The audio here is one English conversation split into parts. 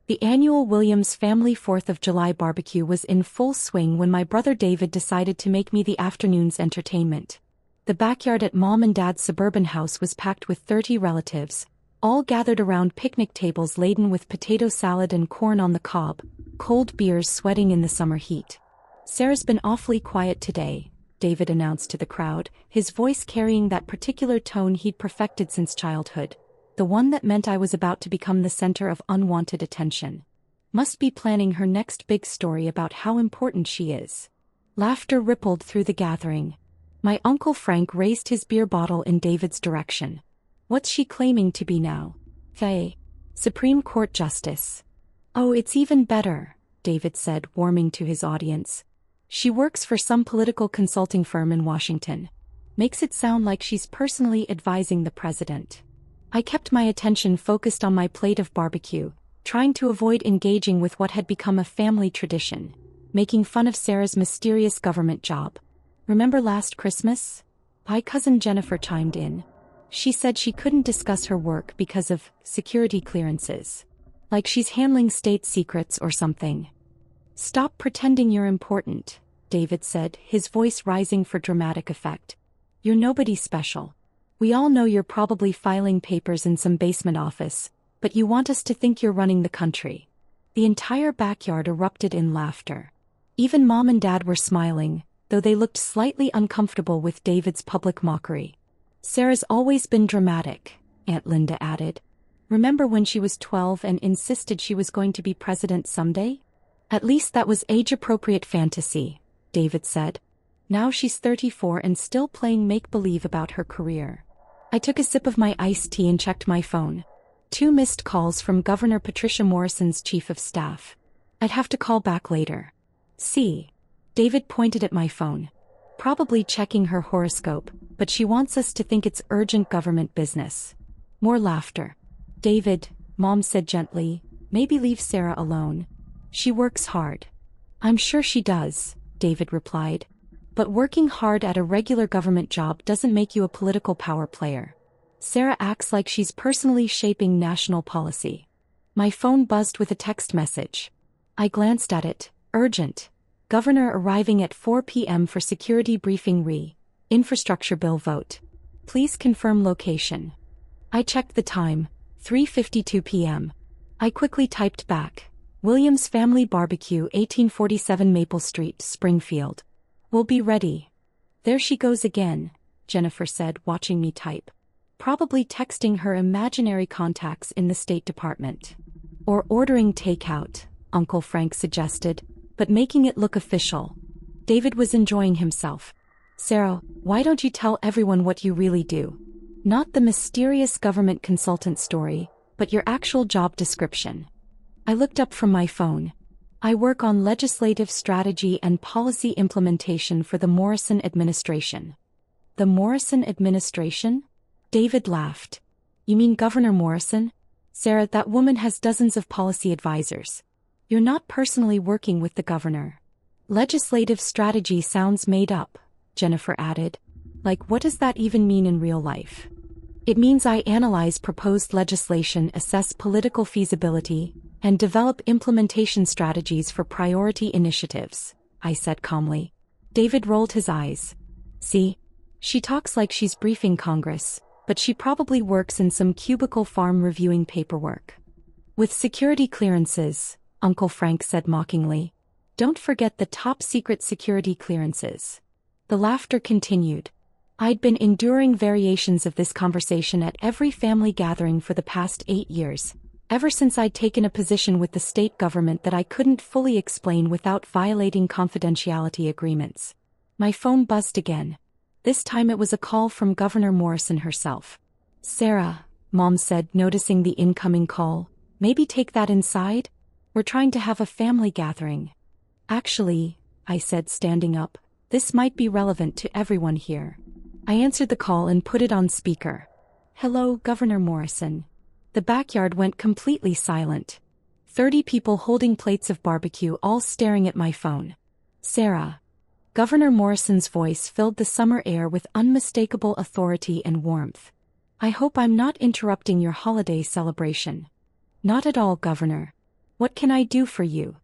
The annual Williams family 4th of July barbecue was in full swing when my brother David decided to make me the afternoon's entertainment. The backyard at Mom and Dad's suburban house was packed with 30 relatives, all gathered around picnic tables laden with potato salad and corn on the cob, cold beers sweating in the summer heat. "Sarah's been awfully quiet today," David announced to the crowd, his voice carrying that particular tone he'd perfected since childhood, the one that meant I was about to become the center of unwanted attention. "Must be planning her next big story about how important she is." Laughter rippled through the gathering. My Uncle Frank raised his beer bottle in David's direction. "What's she claiming to be now? Faye? Supreme Court Justice?" "Oh, it's even better," David said, warming to his audience. "She works for some political consulting firm in Washington. Makes it sound like she's personally advising the president." I kept my attention focused on my plate of barbecue, trying to avoid engaging with what had become a family tradition, making fun of Sarah's mysterious government job. "Remember last Christmas?" My cousin Jennifer chimed in. She said she couldn't discuss her work because of security clearances. Like she's handling state secrets or something. "Stop pretending you're important," David said, his voice rising for dramatic effect. "You're nobody special. We all know you're probably filing papers in some basement office, but you want us to think you're running the country." The entire backyard erupted in laughter. Even Mom and Dad were smiling, though they looked slightly uncomfortable with David's public mockery. "Sarah's always been dramatic," Aunt Linda added. "Remember when she was 12 and insisted she was going to be president someday?" "At least that was age-appropriate fantasy," David said. "Now she's 34 and still playing make-believe about her career." I took a sip of my iced tea and checked my phone. 2 missed calls from Governor Patricia Morrison's chief of staff. "I'd have to call back later." "See?" David pointed at my phone. "Probably checking her horoscope, but she wants us to think it's urgent government business." More laughter. "David," Mom said gently, "maybe leave Sarah alone. She works hard." "I'm sure she does," David replied. "But working hard at a regular government job doesn't make you a political power player. Sarah acts like she's personally shaping national policy." My phone buzzed with a text message. I glanced at it. Urgent. Governor arriving at 4 p.m. for security briefing infrastructure bill vote. Please confirm location. I checked the time. 3:52 p.m. I quickly typed back. "Williams Family Barbecue, 1847 Maple Street, Springfield. We'll be ready." "There she goes again," Jennifer said, watching me type. "Probably texting her imaginary contacts in the State Department." "Or ordering takeout," Uncle Frank suggested, but making it look official. David was enjoying himself. "Sarah, why don't you tell everyone what you really do? Not the mysterious government consultant story, but your actual job description." I looked up from my phone. "I work on legislative strategy and policy implementation for the Morrison administration." "The Morrison administration?" David laughed. "You mean Governor Morrison? Sarah, that woman has dozens of policy advisors. You're not personally working with the governor." "Legislative strategy sounds made up," Jennifer added. "Like, what does that even mean in real life?" "It means I analyze proposed legislation, assess political feasibility, and develop implementation strategies for priority initiatives," I said calmly. David rolled his eyes. "See? She talks like she's briefing Congress, but she probably works in some cubicle farm reviewing paperwork." "With security clearances," Uncle Frank said mockingly. "Don't forget the top-secret security clearances." The laughter continued. I'd been enduring variations of this conversation at every family gathering for the past 8 years. Ever since I'd taken a position with the state government that I couldn't fully explain without violating confidentiality agreements. My phone buzzed again. This time it was a call from Governor Morrison herself. "Sarah," Mom said, noticing the incoming call, "maybe take that inside? We're trying to have a family gathering." "Actually," I said, standing up, "this might be relevant to everyone here." I answered the call and put it on speaker. "Hello, Governor Morrison." The backyard went completely silent. 30 people holding plates of barbecue, all staring at my phone. "Sarah." Governor Morrison's voice filled the summer air with unmistakable authority and warmth. "I hope I'm not interrupting your holiday celebration." "Not at all, Governor." What can I do for you?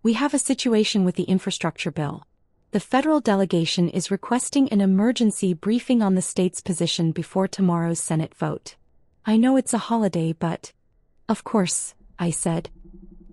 We have a situation with the infrastructure bill. The federal delegation is requesting an emergency briefing on the state's position before tomorrow's Senate vote. I know it's a holiday, but... Of course, I said.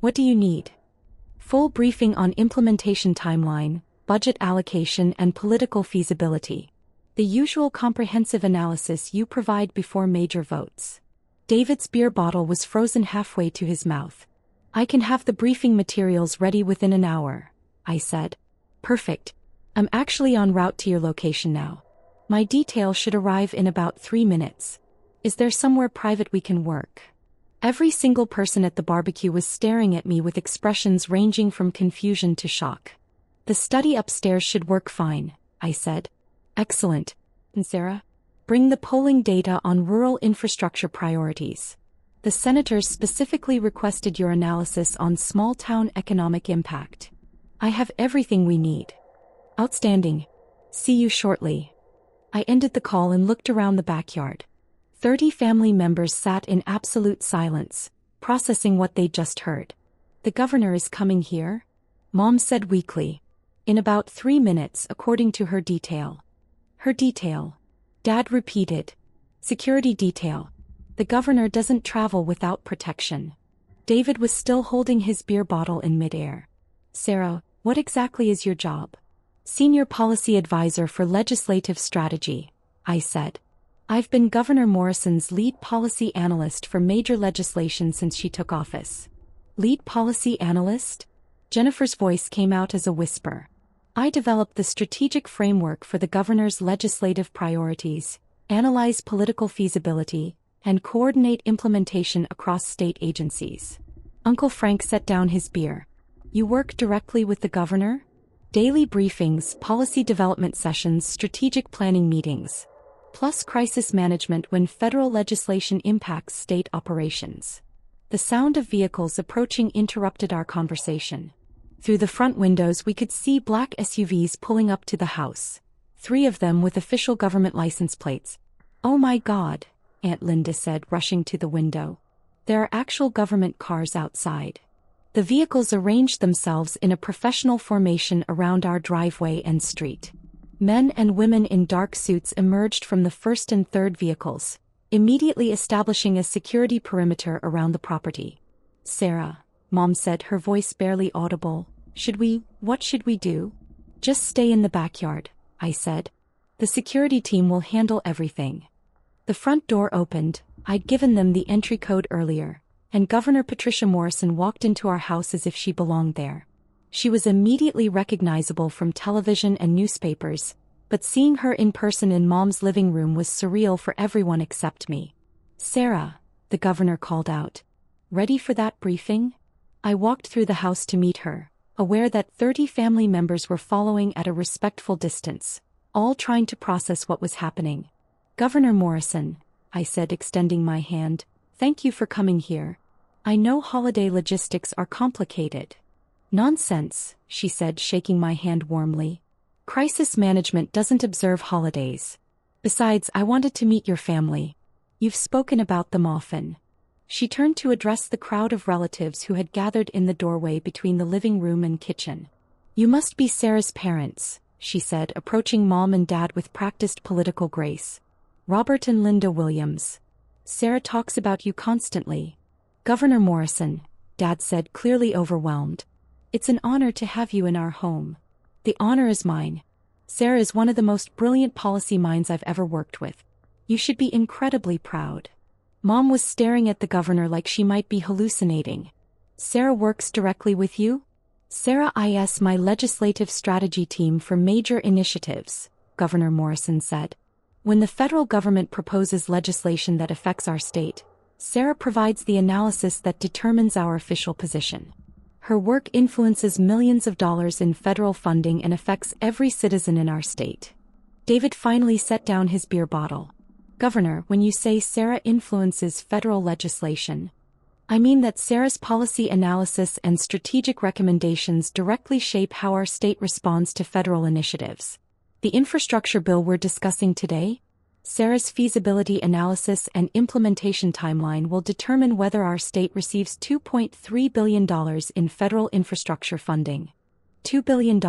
What do you need? Full briefing on implementation timeline, budget allocation and political feasibility. The usual comprehensive analysis you provide before major votes. David's beer bottle was frozen halfway to his mouth. I can have the briefing materials ready within an hour, I said. Perfect. I'm actually en route to your location now. My detail should arrive in about 3 minutes. Is there somewhere private we can work? Every single person at the barbecue was staring at me with expressions ranging from confusion to shock. The study upstairs should work fine, I said. Excellent. And Sarah? Bring the polling data on rural infrastructure priorities. The senators specifically requested your analysis on small-town economic impact. I have everything we need. Outstanding. See you shortly. I ended the call and looked around the backyard. 30 family members sat in absolute silence, processing what they'd just heard. The governor is coming here? Mom said weakly. In about 3 minutes, according to her detail. Her detail. Dad repeated. Security detail. The governor doesn't travel without protection. David was still holding his beer bottle in midair. Sarah, what exactly is your job? Senior Policy Advisor for Legislative Strategy, I said. I've been Governor Morrison's lead policy analyst for major legislation since she took office. Lead policy analyst? Jennifer's voice came out as a whisper. I developed the strategic framework for the governor's legislative priorities, analyze political feasibility, and coordinate implementation across state agencies. Uncle Frank set down his beer. You work directly with the governor? Daily briefings, policy development sessions, strategic planning meetings. Plus crisis management when federal legislation impacts state operations. The sound of vehicles approaching interrupted our conversation. Through the front windows we could see black SUVs pulling up to the house. 3 of them with official government license plates. Oh my God, Aunt Linda said, rushing to the window. There are actual government cars outside. The vehicles arranged themselves in a professional formation around our driveway and street. Men and women in dark suits emerged from the first and third vehicles, immediately establishing a security perimeter around the property. Sarah, Mom said, her voice barely audible. What should we do? Just stay in the backyard, I said. The security team will handle everything. The front door opened. I'd given them the entry code earlier, and Governor Patricia Morrison walked into our house as if she belonged there. She was immediately recognizable from television and newspapers, but seeing her in person in Mom's living room was surreal for everyone except me. Sarah, the governor called out. Ready for that briefing? I walked through the house to meet her, aware that 30 family members were following at a respectful distance, all trying to process what was happening. Governor Morrison, I said, extending my hand, thank you for coming here. I know holiday logistics are complicated. Nonsense, she said, shaking my hand warmly. Crisis management doesn't observe holidays. Besides, I wanted to meet your family. You've spoken about them often. She turned to address the crowd of relatives who had gathered in the doorway between the living room and kitchen. You must be Sarah's parents, she said, approaching Mom and Dad with practiced political grace. Robert and Linda Williams. Sarah talks about you constantly. Governor Morrison, Dad said, clearly overwhelmed. It's an honor to have you in our home. The honor is mine. Sarah is one of the most brilliant policy minds I've ever worked with. You should be incredibly proud. Mom was staring at the governor like she might be hallucinating. Sarah works directly with you? Sarah is my legislative strategy team for major initiatives, Governor Morrison said. When the federal government proposes legislation that affects our state, Sarah provides the analysis that determines our official position. Her work influences millions of dollars in federal funding and affects every citizen in our state. David finally set down his beer bottle. Governor, when you say Sarah influences federal legislation, I mean that Sarah's policy analysis and strategic recommendations directly shape how our state responds to federal initiatives. The infrastructure bill we're discussing today? Sarah's feasibility analysis and implementation timeline will determine whether our state receives $2.3 billion in federal infrastructure funding. $2 billion?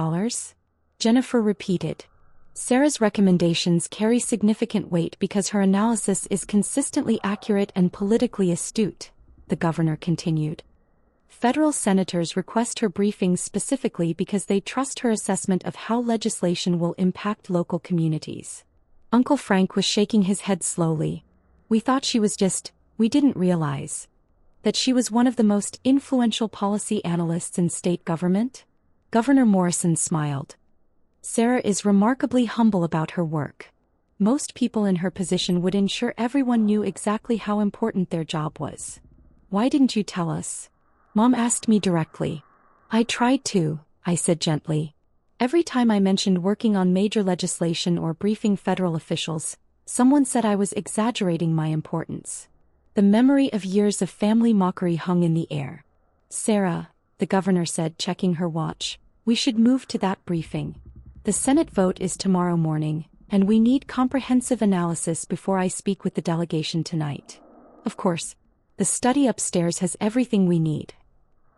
Jennifer repeated. Sarah's recommendations carry significant weight because her analysis is consistently accurate and politically astute, the governor continued. Federal senators request her briefings specifically because they trust her assessment of how legislation will impact local communities. Uncle Frank was shaking his head slowly. We didn't realize that she was one of the most influential policy analysts in state government? Governor Morrison smiled. Sarah is remarkably humble about her work. Most people in her position would ensure everyone knew exactly how important their job was. Why didn't you tell us? Mom asked me directly. I tried to, I said gently. Every time I mentioned working on major legislation or briefing federal officials, someone said I was exaggerating my importance. The memory of years of family mockery hung in the air. Sarah, the governor said, checking her watch, we should move to that briefing. The Senate vote is tomorrow morning, and we need comprehensive analysis before I speak with the delegation tonight. Of course, the study upstairs has everything we need.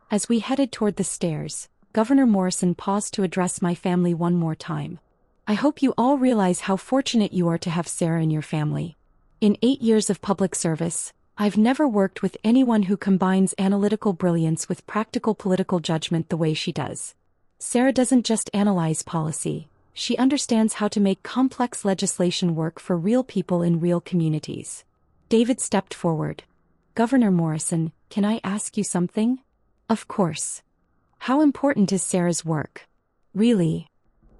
As we headed toward the stairs, Governor Morrison paused to address my family one more time. I hope you all realize how fortunate you are to have Sarah in your family. In 8 years of public service, I've never worked with anyone who combines analytical brilliance with practical political judgment the way she does. Sarah doesn't just analyze policy, she understands how to make complex legislation work for real people in real communities. David stepped forward. Governor Morrison, can I ask you something? Of course. How important is Sarah's work? Really?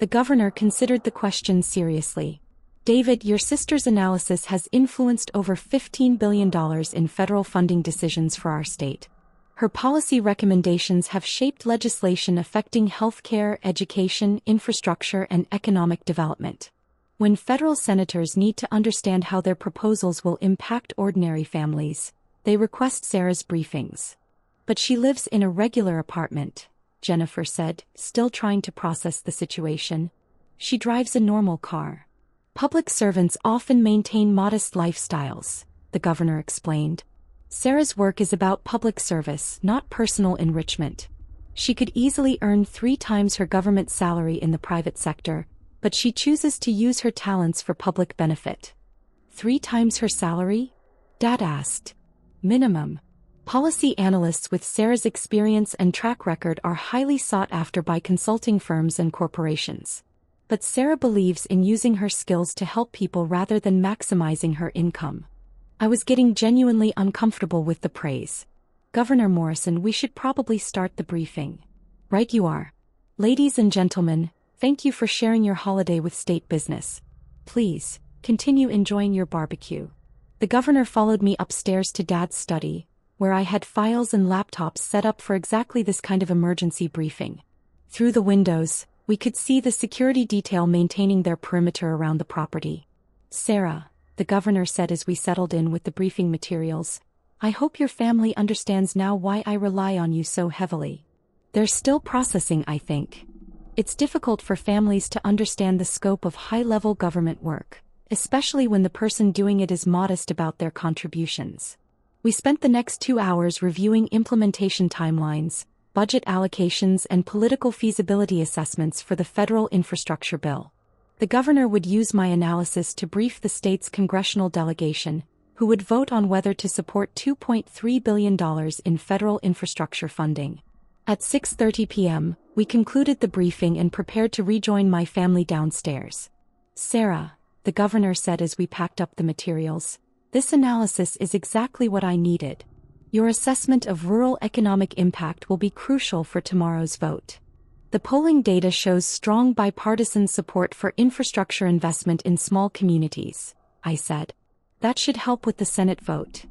The governor considered the question seriously. David, your sister's analysis has influenced over $15 billion in federal funding decisions for our state. Her policy recommendations have shaped legislation affecting healthcare, education, infrastructure, and economic development. When federal senators need to understand how their proposals will impact ordinary families, they request Sarah's briefings. But she lives in a regular apartment, Jennifer said, still trying to process the situation. She drives a normal car. Public servants often maintain modest lifestyles, the governor explained. Sarah's work is about public service, not personal enrichment. She could easily earn 3 times her government salary in the private sector, but she chooses to use her talents for public benefit. 3 times her salary? Dad asked. Minimum. Policy analysts with Sarah's experience and track record are highly sought after by consulting firms and corporations. But Sarah believes in using her skills to help people rather than maximizing her income. I was getting genuinely uncomfortable with the praise. Governor Morrison, we should probably start the briefing. Right you are. Ladies and gentlemen, thank you for sharing your holiday with state business. Please, continue enjoying your barbecue. The governor followed me upstairs to Dad's study, where I had files and laptops set up for exactly this kind of emergency briefing. Through the windows, we could see the security detail maintaining their perimeter around the property. Sarah, the governor said as we settled in with the briefing materials, I hope your family understands now why I rely on you so heavily. They're still processing, I think. It's difficult for families to understand the scope of high-level government work, especially when the person doing it is modest about their contributions. We spent the next 2 hours reviewing implementation timelines, budget allocations, and political feasibility assessments for the federal infrastructure bill. The governor would use my analysis to brief the state's congressional delegation, who would vote on whether to support $2.3 billion in federal infrastructure funding. At 6:30 p.m., we concluded the briefing and prepared to rejoin my family downstairs. Sarah, the governor said as we packed up the materials, this analysis is exactly what I needed. Your assessment of rural economic impact will be crucial for tomorrow's vote. The polling data shows strong bipartisan support for infrastructure investment in small communities, I said. That should help with the Senate vote.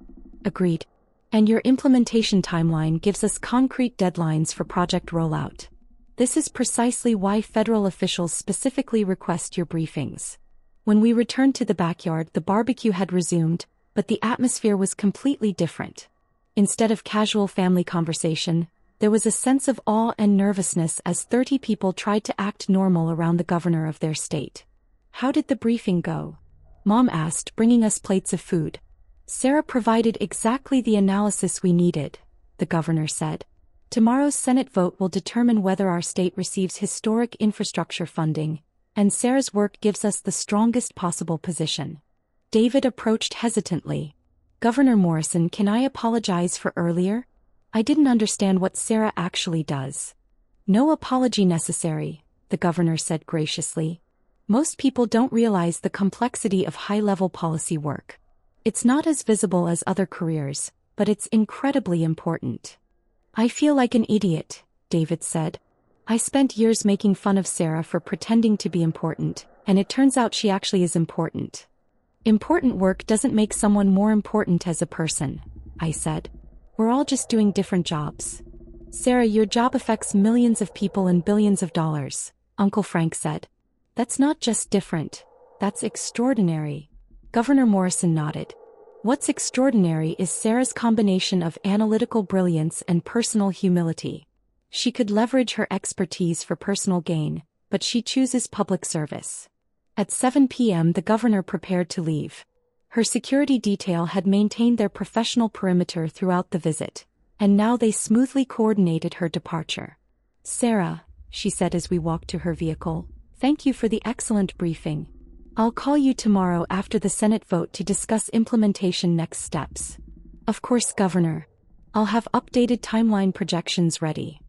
Agreed. And your implementation timeline gives us concrete deadlines for project rollout. This is precisely why federal officials specifically request your briefings. When we returned to the backyard, the barbecue had resumed, but the atmosphere was completely different. Instead of casual family conversation, there was a sense of awe and nervousness as 30 people tried to act normal around the governor of their state. How did the briefing go? Mom asked, bringing us plates of food. Sarah provided exactly the analysis we needed, the governor said. Tomorrow's Senate vote will determine whether our state receives historic infrastructure funding, and Sarah's work gives us the strongest possible position. David approached hesitantly. Governor Morrison, can I apologize for earlier? I didn't understand what Sarah actually does. No apology necessary, the governor said graciously. Most people don't realize the complexity of high-level policy work. It's not as visible as other careers, but it's incredibly important. I feel like an idiot, David said. I spent years making fun of Sarah for pretending to be important, and it turns out she actually is important. Important work doesn't make someone more important as a person, I said. We're all just doing different jobs. Sarah, your job affects millions of people and billions of dollars, Uncle Frank said. That's not just different, that's extraordinary. Governor Morrison nodded. What's extraordinary is Sarah's combination of analytical brilliance and personal humility. She could leverage her expertise for personal gain, but she chooses public service. At 7 p.m. the governor prepared to leave. Her security detail had maintained their professional perimeter throughout the visit, and now they smoothly coordinated her departure. Sarah, she said as we walked to her vehicle, thank you for the excellent briefing. I'll call you tomorrow after the Senate vote to discuss implementation next steps. Of course, Governor. I'll have updated timeline projections ready.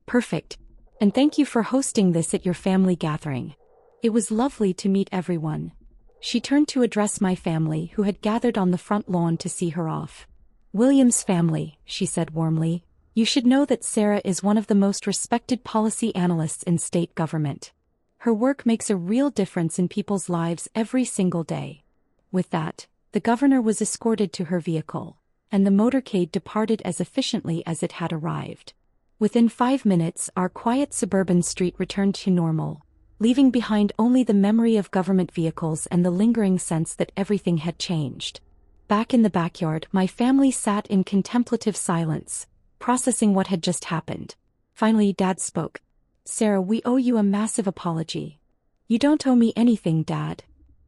Perfect. And thank you for hosting this at your family gathering. It was lovely to meet everyone. She turned to address my family who had gathered on the front lawn to see her off. William's family, she said warmly, you should know that Sarah is one of the most respected policy analysts in state government. Her work makes a real difference in people's lives every single day. With that, the governor was escorted to her vehicle, and the motorcade departed as efficiently as it had arrived. Within 5 minutes, our quiet suburban street returned to normal, leaving behind only the memory of government vehicles and the lingering sense that everything had changed. Back in the backyard, my family sat in contemplative silence, processing what had just happened. Finally, Dad spoke. Sarah, we owe you a massive apology. You don't owe me anything, Dad.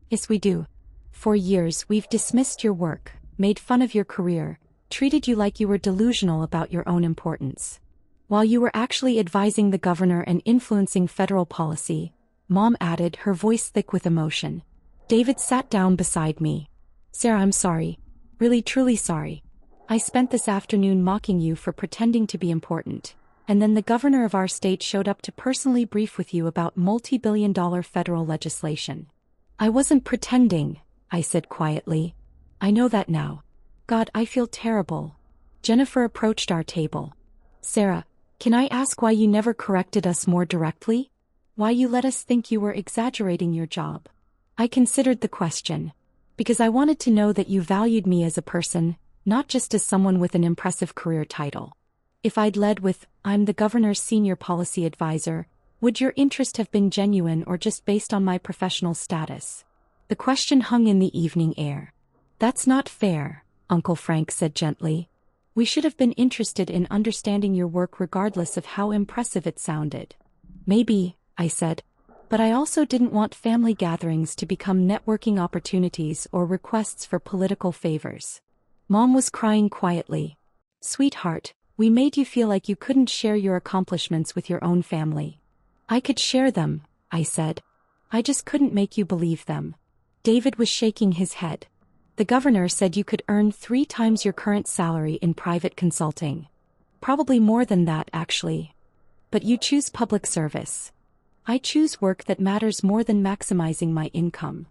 Yes, we do. For years, we've dismissed your work, made fun of your career, treated you like you were delusional about your own importance. While you were actually advising the governor and influencing federal policy, Mom added, her voice thick with emotion. David sat down beside me. Sarah, I'm sorry. Really, truly sorry. I spent this afternoon mocking you for pretending to be important, and then the governor of our state showed up to personally brief with you about multi-billion-dollar federal legislation. I wasn't pretending, I said quietly. I know that now. God, I feel terrible. Jennifer approached our table. Sarah, can I ask why you never corrected us more directly? Why you let us think you were exaggerating your job? I considered the question. Because I wanted to know that you valued me as a person, not just as someone with an impressive career title. If I'd led with, I'm the governor's senior policy advisor, would your interest have been genuine or just based on my professional status? The question hung in the evening air. That's not fair, Uncle Frank said gently. We should have been interested in understanding your work regardless of how impressive it sounded. Maybe, I said. But I also didn't want family gatherings to become networking opportunities or requests for political favors. Mom was crying quietly. Sweetheart, we made you feel like you couldn't share your accomplishments with your own family. I could share them, I said. I just couldn't make you believe them. David was shaking his head. The governor said you could earn 3 times your current salary in private consulting. Probably more than that, actually. But you choose public service. I choose work that matters more than maximizing my income.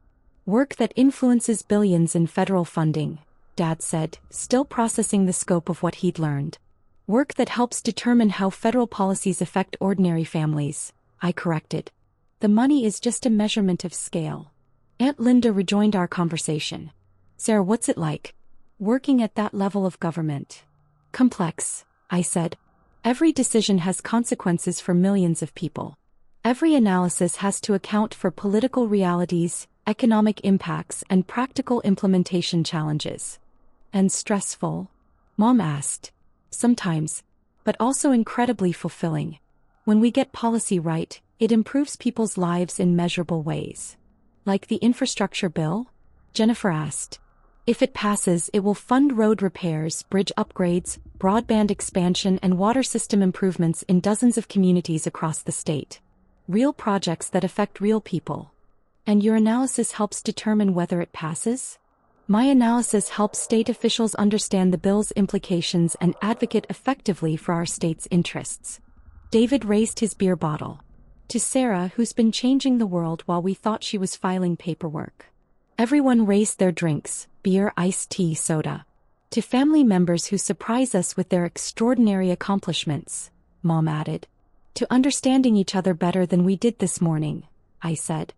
Work that influences billions in federal funding, Dad said, still processing the scope of what he'd learned. Work that helps determine how federal policies affect ordinary families, I corrected. The money is just a measurement of scale. Aunt Linda rejoined our conversation. Sarah, what's it like? Working at that level of government. Complex, I said. Every decision has consequences for millions of people. Every analysis has to account for political realities, economic impacts, and practical implementation challenges. And stressful? Mom asked. Sometimes, but also incredibly fulfilling. When we get policy right, it improves people's lives in measurable ways. Like the infrastructure bill? Jennifer asked. If it passes, it will fund road repairs, bridge upgrades, broadband expansion and water system improvements in dozens of communities across the state. Real projects that affect real people. And your analysis helps determine whether it passes? My analysis helps state officials understand the bill's implications and advocate effectively for our state's interests. David raised his beer bottle. To Sarah, who's been changing the world while we thought she was filing paperwork. Everyone raised their drinks, beer, iced tea, soda. To family members who surprise us with their extraordinary accomplishments, Mom added. To understanding each other better than we did this morning, I said.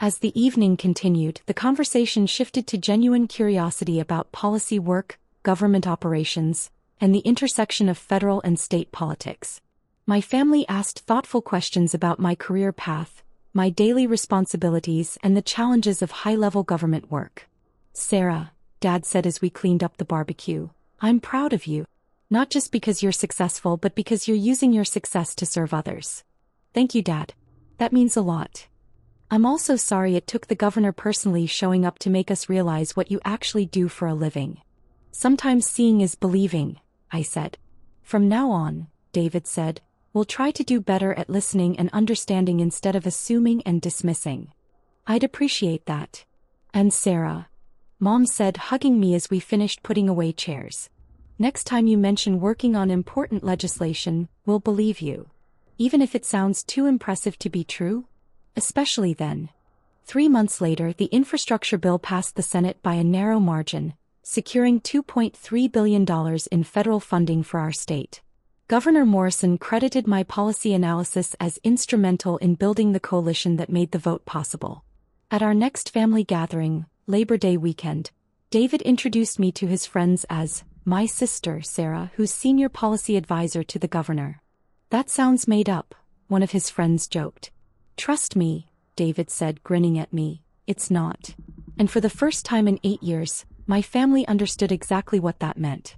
As the evening continued, the conversation shifted to genuine curiosity about policy work, government operations, and the intersection of federal and state politics. My family asked thoughtful questions about my career path, my daily responsibilities, and the challenges of high-level government work. Sarah, Dad said as we cleaned up the barbecue, I'm proud of you. Not just because you're successful, but because you're using your success to serve others. Thank you, Dad. That means a lot. I'm also sorry it took the governor personally showing up to make us realize what you actually do for a living. Sometimes seeing is believing, I said. From now on, David said, we'll try to do better at listening and understanding instead of assuming and dismissing. I'd appreciate that. And Sarah, Mom said, hugging me as we finished putting away chairs. Next time you mention working on important legislation, we'll believe you. Even if it sounds too impressive to be true? Especially then. 3 months later, the infrastructure bill passed the Senate by a narrow margin, securing $2.3 billion in federal funding for our state. Governor Morrison credited my policy analysis as instrumental in building the coalition that made the vote possible. At our next family gathering, Labor Day weekend, David introduced me to his friends as my sister, Sarah, who's senior policy advisor to the governor. That sounds made up, one of his friends joked. Trust me, David said, grinning at me, it's not. And for the first time in 8 years, my family understood exactly what that meant.